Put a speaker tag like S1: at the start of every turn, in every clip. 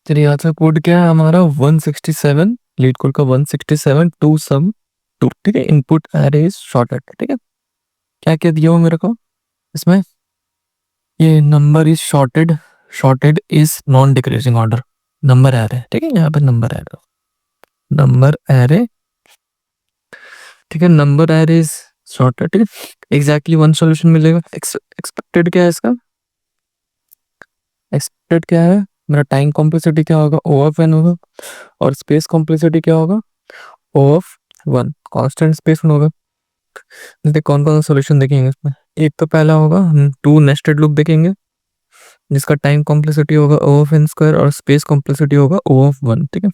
S1: चलिए यहाँ से कोड क्या है हमारा 167 लीड कोड का 167 टू सम टू। ठीक है, इनपुट अरे इज शॉर्टेड। ठीक है, क्या क्या दिया हो मेरे को इसमें, ये number is shorted, shorted is non decreasing order, number array. ठीक है, यहाँ पे नंबर एरे, नंबर एरे। ठीक है, नंबर एरे इज शॉर्टेड। ठीक है, एग्जैक्टली वन सॉल्यूशन मिलेगा। एक्सपेक्टेड क्या है इसका, एक्सपेक्टेड क्या है मेरा, टाइम कॉम्प्लेक्सिटी क्या होगा, ओ ऑफ एन होगा, और स्पेस कॉम्प्लेक्सिटी क्या होगा, ओ ऑफ वन। कांस्टेंट स्पेस होगा। देखते कौन कौन सा सॉल्यूशन देखेंगे इसमें। एक तो पहला होगा हम टू नेस्टेड लूप देखेंगे, जिसका टाइम कॉम्प्लेक्सिटी होगा ओ ऑफ एन स्क्वायर और स्पेस कॉम्प्लेक्सिटी होगा ओ ऑफ वन। ठीक है,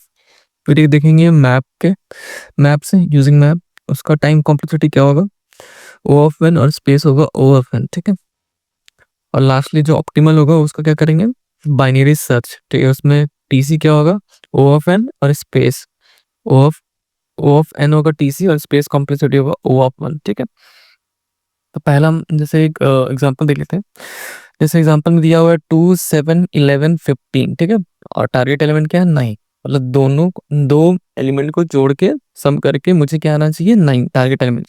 S1: फिर एक देखेंगे मैप के, मैप से यूजिंग मैप, उसका टाइम कॉम्प्लेक्सिटी क्या होगा, ओ ऑफ एन और स्पेस होगा ओ ऑफ एन। ठीक है, और लास्टली जो ऑप्टिमल होगा उसका क्या करेंगे, बाइनरी सर्च। ठीक है, उसमें टीसी क्या होगा, ओ ऑफ एन और स्पेस ओ ऑफ एन होगा टीसी, और स्पेस कॉम्प्लेक्सिटी होगा ओ ऑफ वन। ठीक है, तो पहला हम जैसे एक एग्जांपल देख लेते हैं। जैसे एग्जांपल में दिया हुआ है 2 7 11 15। ठीक है, और टारगेट एलिमेंट क्या है 9, मतलब दोनों दो एलिमेंट को जोड़ के सम करके मुझे क्या आना चाहिए 9 टारगेट एलिमेंट।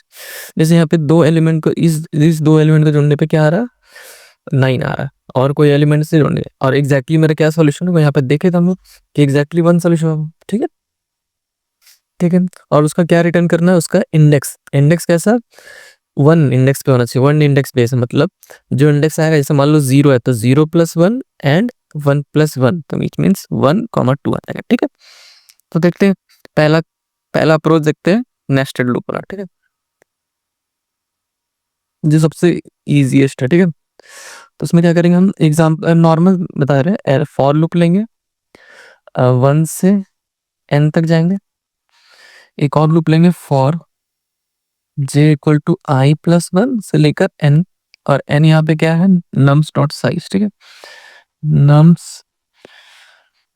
S1: जैसे यहाँ पे दो एलिमेंट को इस दो एलिमेंट को जोड़ने पे क्या आ रहा है 9 आ रहा है, और कोई एलिमेंट से जोड़ने, और एग्जैक्टली मेरा क्या सोल्यूशन होगा यहाँ पे देखे थे हम लोग कि एग्जैक्टली वन सोल्यूशन होगा। ठीक है, ठीक है, और उसका क्या रिटर्न करना है, उसका इंडेक्स। इंडेक्स कैसा, वन इंडेक्स पे होना चाहिए, वन इंडेक्स बेस, मतलब जो इंडेक्स आएगा, जैसे मान लो 0 है तो 0+1 एंड 1+1, तो विच मीन्स 1, 2 आ जाएगा। ठीक है, तो देखते हैं पहला पहला अप्रोच देखते हैं नेस्टेड लूप वाला। ठीक है, जो सबसे इजीएस्ट है। ठीक है, तो उसमें क्या करेंगे हम, एग्जाम्पल नॉर्मल बता रहे हैं, फॉर लूप लेंगे, 1 से n तक जाएंगे। एक और लूप लेंगे फॉर j=i+1 से लेकर n, और n यहाँ पे क्या है, nums डॉट साइज। ठीक है, nums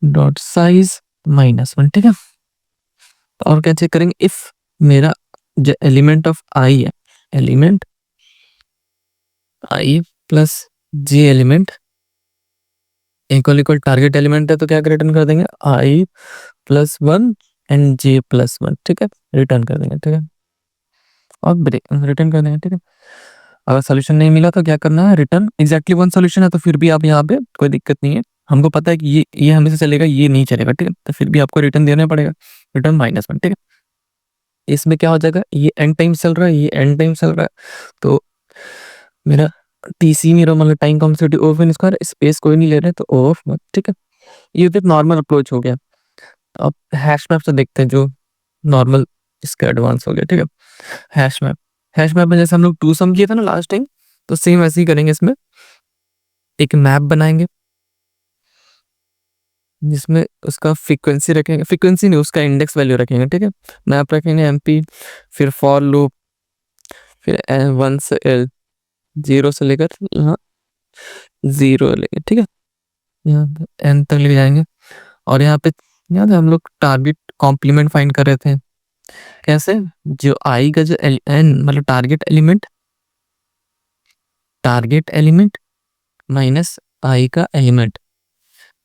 S1: डॉट साइज -1। ठीक है, और क्या चेक करेंगे, इफ मेरा जो एलिमेंट ऑफ i है, element i plus j element equal target element है, तो क्या रिटर्न कर देंगे i+1 एंड j+1। ठीक है, रिटर्न कर देंगे। ठीक है, और रिटर्न कर देंगे। ठीक है, अगर सोल्यूशन नहीं मिला तो क्या करना है, रिटर्न। एग्जैक्टली वन सोल्यूशन है तो फिर भी आप यहाँ पे कोई दिक्कत नहीं है, हमको पता है कि ये हमेशा चलेगा, ये नहीं चलेगा। ठीक है, तो फिर भी आपको रिटर्न देना पड़ेगा, रिटर्न -1। ठीक है, इसमें क्या हो जाएगा, ये एंड टाइम चल रहा है, ये एंड टाइम चल रहा है, तो मेरा टीसी मेरा मतलब time complexity of n square, space कोई नहीं ले रहे तो ओ ऑफ वन। ठीक है, ये तो नॉर्मल अप्रोच हो गया। अब हैश मैप से देखते हैं, जो नॉर्मल इसका एडवांस हो गया। ठीक है, हैश मैप, हैश मैप में जैसे हम लोग टू सम किए थे ना लास्ट टाइम, तो सेम ऐसे ही करेंगे। इसमें एक मैप बनाएंगे जिसमें उसका फ्रीक्वेंसी रखेंगे, फ्रीक्वेंसी नहीं उसका इंडेक्स वैल्यू रखेंगे। ठीक है, मैप रखेंगे एमपी, फिर फॉर लूप, फिर 1 से 0 से लेकर यहाँ 0 लेंगे। ठीक है, यहाँ पे एन तक ले जाएंगे, और यहाँ पे याद है हम लोग टारगेट कॉम्प्लीमेंट फाइंड कर रहे थे, कैसे, जो आई का जो एन मतलब टारगेट एलिमेंट माइनस आई का एलिमेंट।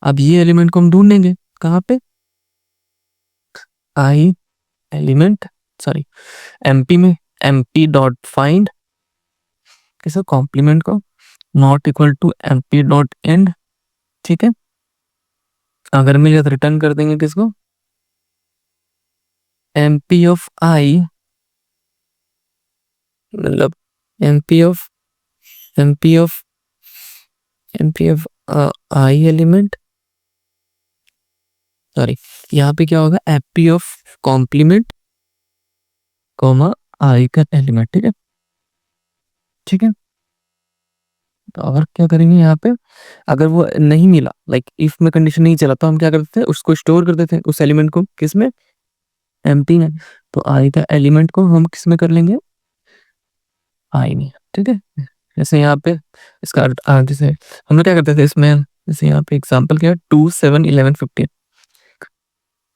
S1: अब ये एलिमेंट को हम ढूंढेंगे कहाँ पे, आई एलिमेंट, सॉरी एमपी में, एमपी डॉट फाइंड किसको, कॉम्प्लीमेंट को, not equal to MP dot and. ठीक है, अगर मिल जाए तो रिटर्न कर देंगे किसको, एमपी ऑफ आई, मतलब MP of MP of MP of I element, sorry यहाँ पे क्या होगा, एमपी ऑफ कॉम्प्लीमेंट कॉमा आई का एलिमेंट। ठीक है, ठीक है, तो और क्या करेंगे यहाँ पे, अगर वो नहीं मिला, लाइक इफ में कंडीशन नहीं चला, तो हम क्या करते हैं, उसको स्टोर कर देते हैं, उस एलिमेंट को किस में, एम्प्टी में। तो आई का एलिमेंट को हम किस में कर लेंगे, आई में। ठीक है, जैसे यहाँ पे इसका जैसे हम लोग क्या करते थे इसमें, जैसे यहाँ पे एग्जाम्पल क्या है, 2 7 11 15,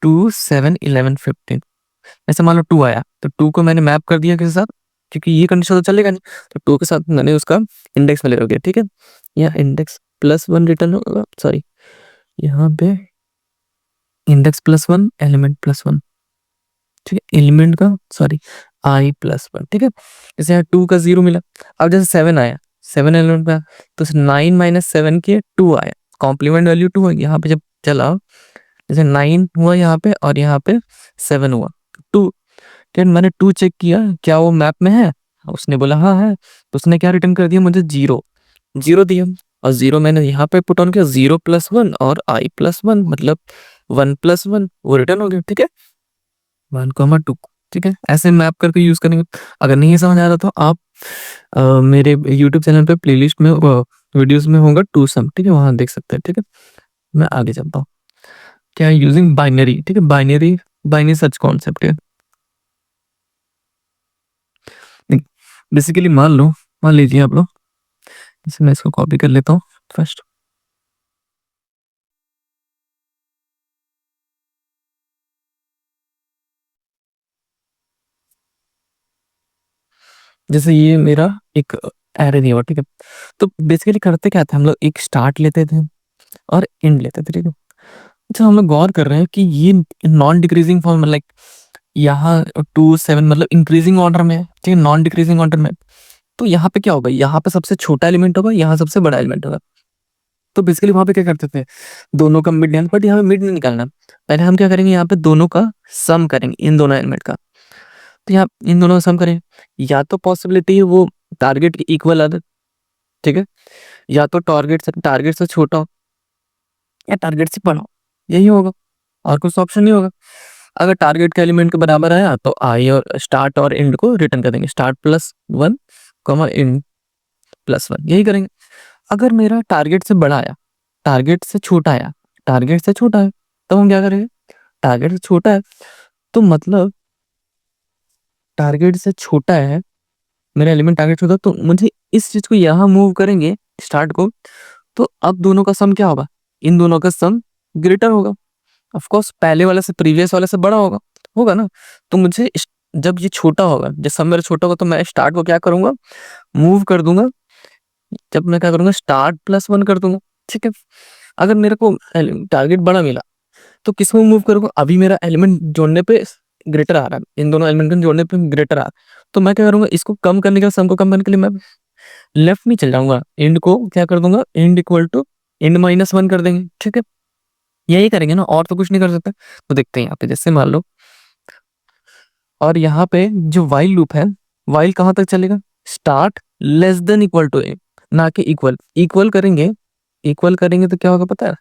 S1: 2 7 11 15। ऐसे मान लो 2 आया, तो 2 को मैंने मैप कर दिया किसके साथ, क्योंकि ये कंडीशन तो चलेगा नहीं, तो 2 के साथ मैंने उसका इंडेक्स में ले गया। ठीक है, यहाँ इंडेक्स +1 रिटर्न होगा, सॉरी यहाँ पे इंडेक्स +1 एलिमेंट +1, ठीक है, एलिमेंट का सॉरी I +1, ठीक है। जैसे यहाँ 2 का 0 मिला, अब जैसे 7 आया, 7 एलिमेंट पे, तो 9 - 7 के 2 आया, कॉम्प्लीमेंट वैल्यू 2 है। यहाँ पे जब चला, जैसे 9 हुआ यहाँ पे और यहाँ पे 7 हुआ, 2, क्या मैंने 2 चेक किया क्या वो मैप में है, उसने बोला हाँ है, तो उसने क्या रिटर्न कर दिया मुझे, 0 0 दिया, और 0 मैंने यहाँ पे पुट ऑन किया, 0 +1 और I +1 मतलब 1 +1 वो रिटर्न हो गया, ठीक है, 1,2, ठीक है। ऐसे मैप करके यूज करेंगे। अगर नहीं समझ आ रहा तो आप मेरे यूट्यूब चैनल पे प्लेलिस्ट में वीडियोस में होगा टू सम, ठीक है, वहां देख सकते हैं, ठीक है। मैं आगे चलता हूँ, क्या यूजिंग बाइनरी, ठीक है, बाइनरी बाइनरी सर्च कॉन्सेप्ट है। बेसिकली मान लीजिए आप लोग, जैसे मैं इसको कॉपी कर लेता हूँ फर्स्ट, जैसे ये मेरा एक एरे दिया हुआ, ठीक है। तो बेसिकली करते क्या थे हम लोग, एक स्टार्ट लेते थे और एंड लेते थे, ठीक है। अच्छा, हम लोग गौर कर रहे हैं कि ये नॉन डिक्रीजिंग फॉर्म, लाइक यहाँ 2 7 मतलब इंक्रीजिंग ऑर्डर में है, ठीक है, नॉन डिक्रीजिंग ऑर्डर में। तो यहाँ पे क्या होगा, यहाँ पे सबसे छोटा एलिमेंट होगा, यहाँ सबसे बड़ा एलिमेंट होगा। तो बेसिकली वहां पे क्या करते थे, दोनों का मिड, बट यहाँ पे मिड नहीं निकालना, पहले हम क्या करेंगे, यहाँ पे दोनों का सम करेंगे, इन दोनों एलिमेंट का। तो यहाँ इन दोनों का सम करें, या तो पॉसिबिलिटी है वो टारगेट के इक्वल आ, ठीक है, या तो टारगेट से छोटा हो या टारगेट से बड़ा हो, यही होगा, और कुछ ऑप्शन नहीं होगा। अगर टारगेट का एलिमेंट के बराबर आया तो आई और स्टार्ट और एंड को रिटर्न कर देंगे, स्टार्ट +1 एंड +1, यही करेंगे। अगर मेरा टारगेट से बड़ा आया, टारगेट से छोटा आया, टारगेट से छोटा है, तो हम क्या करेंगे, टारगेट से छोटा है तो मतलब टारगेट से छोटा है, मेरा एलिमेंट टारगेट से छोटा, तो मुझे इस चीज को यहाँ मूव करेंगे, स्टार्ट को, तो अब दोनों का सम क्या होगा, इन दोनों का सम ग्रेटर होगा, ऑफ कोर्स पहले वाले से, प्रीवियस वाले से बड़ा होगा, होगा ना। तो मुझे जब ये छोटा होगा, जब सम मेरा छोटा होगा, तो मैं स्टार्ट को क्या करूंगा, मूव कर दूंगा, जब मैं क्या करूंगा, स्टार्ट +1 कर दूंगा, ठीक है। अगर मेरे को टारगेट बड़ा मिला तो किस में मूव करूंगा, अभी मेरा एलिमेंट जोड़ने पे ग्रेटर आ रहा है, इन दोनों एलिमेंट को जोड़ने पे ग्रेटर आ रहा है, तो मैं क्या करूंगा, इसको कम करने का, सम को कम करने के लिए मैं लेफ्ट में चल जाऊंगा, एंड को क्या कर दूंगा, एंड इक्वल टू एंड -1 कर देंगे, ठीक है। यही करेंगे ना, और तो कुछ नहीं कर सकते। तो देखते हैं यहाँ पे, जैसे मान लो, और यहाँ पे जो वाइल लूप है, वाइल कहाँ तक चलेगा, स्टार्ट < ए, ना कि इक्वल, इक्वल करेंगे, इक्वल करेंगे तो क्या होगा पता है,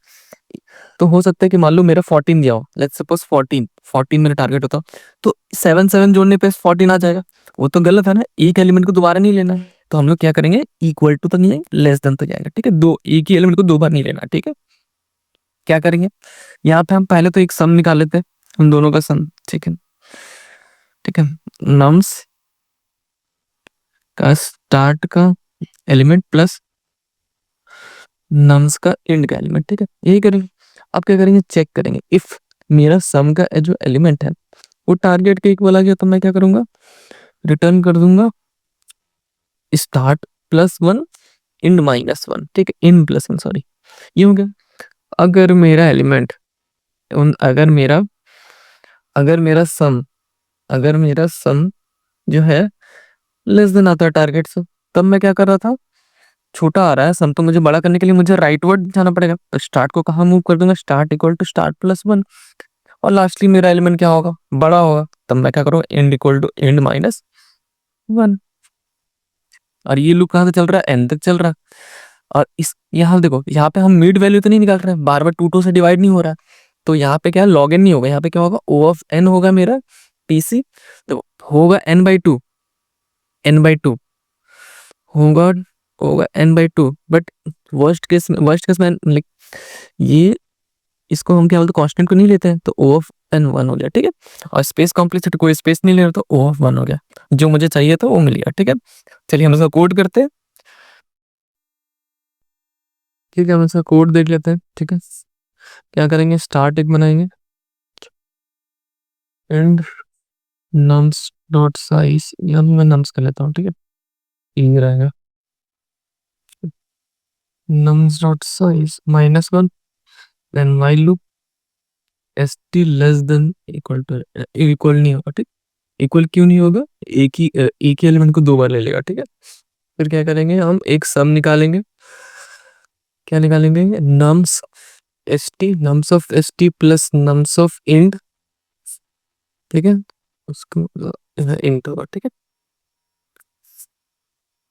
S1: तो हो सकता है कि मान लो मेरा 14 दिया हो, लेट्स सपोज 14 मेरा टारगेट होता, तो 7 7 जोड़ने पे 14 आ जाएगा, वो तो गलत है ना, एक एलिमेंट को दोबारा नहीं लेना है, तो हम लोग क्या करेंगे, इक्वल टू तक नहीं जाएंगे, लेस देन तक जाएगा, ठीक है, दो एक ही एलिमेंट को दो बार नहीं लेना, ठीक है। क्या करेंगे, यहाँ पे हम पहले तो एक सम निकाल लेते हैं, उन दोनों का सम, ठीक है, ठीक है, नम्स का स्टार्ट का एलिमेंट प्लस नम्स का एंड का एलिमेंट, ठीक है, यही करेंगे। अब क्या करेंगे, चेक करेंगे, इफ मेरा सम का जो एलिमेंट है वो टारगेट के इक्वल आ गया, तो मैं क्या करूंगा, रिटर्न कर दूंगा स्टार्ट +1 एंड -1, ठीक है, इन +1 सॉरी, ये हो गया। अगर मेरा एलिमेंट अगर मेरा अगर मेरा सम अगर मेरा सम जो है लेस देन आता है टारगेट से, तब मैं क्या कर रहा था, छोटा आ रहा है सम, तो मुझे बड़ा करने के लिए मुझे राइट वर्ड जाना पड़ेगा, तो स्टार्ट को कहाँ मूव कर दूंगा, स्टार्ट इक्वल टू स्टार्ट +1, और लास्टली मेरा एलिमेंट क्या होगा, बड़ा होगा, तब मैं क्या करूँगा, एंड इक्वल टू एंड -1, और ये लूप कहाँ से चल रहा है, एन तक चल रहा है। और इस यहाँ देखो, यहाँ पे हम मिड वैल्यू तो नहीं निकाल रहे हैं, बार बार 2 2 से डिवाइड नहीं हो रहा है, तो यहाँ पे क्या लॉग एन नहीं होगा, यहाँ पे क्या होगा, O ऑफ n होगा मेरा पीसी, तो होगा n/2, n/2 होगा, n/2, बट वर्स्ट केस में लाइक ये, इसको हम क्या बोलते हैं, कांस्टेंट को नहीं लेते हैं, तो O ऑफ n 1 हो गया, ठीक है। और स्पेस कॉम्प्लेक्सिटी, कोई स्पेस नहीं ले रहा, तो O ऑफ 1 हो गया, जो मुझे चाहिए था वो मिल गया, ठीक है। चलिए हम इसका कोड करते हैं, ठीक है, हम इसका कोड देख लेते हैं, ठीक है। क्या करेंगे, स्टार्ट एक बनाएंगे, एंड नम्स डॉट साइज, यहाँ मैं नम्स कर लेता हूँ, ठीक है, ये रहेगा, nums dot size -1, then while loop, S T less than equal to, equal नहीं होगा, ठीक। इक्वल क्यों नहीं होगा, एक ही एलिमेंट को दो बार ले लेगा, ठीक है। फिर क्या करेंगे, हम एक सम निकालेंगे। क्या निकालेंगे, nums S T, nums of S T plus nums of end, ठीक है। उसको इंट होगा, ठीक है।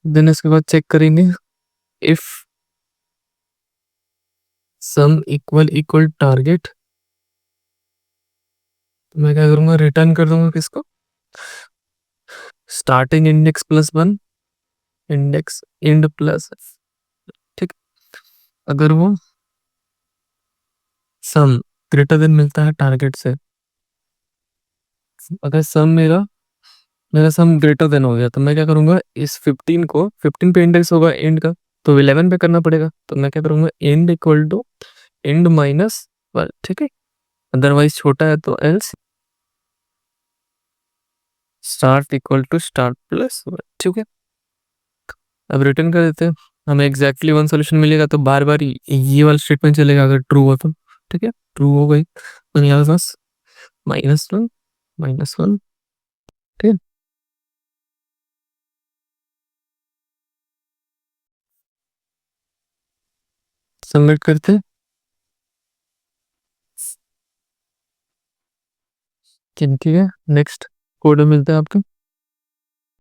S1: देन इसके बाद चेक करेंगे if sum equal equal target, तो मैं क्या करूंगा, रिटर्न कर दूंगा किसको, starting index plus one, index end plus, ठीक। अगर वो सम ग्रेटर देन मिलता है टारगेट से, अगर सम मेरा मेरा सम ग्रेटर देन हो गया, तो मैं क्या करूंगा, इस 15 को, 15 पे इंडेक्स होगा एंड का, तो 11 पे करना पड़ेगा। तो मैं क्या करूंगा, end equal to end minus one, ठीक है। अदरवाइज छोटा है तो else start equal to start plus one, ठीक है। अब रिटर्न कर देते हैं, हमें एग्जैक्टली वन सोल्यूशन मिलेगा, तो बार बार ये वाला स्टेटमेंट चलेगा अगर ट्रू हो तो, ठीक है। ट्रू हो गई तो यहाँ पास -1 -1, ठीक है। सबमिट करते हैं, ठीक है। नेक्स्ट कोड में मिलता है आपको।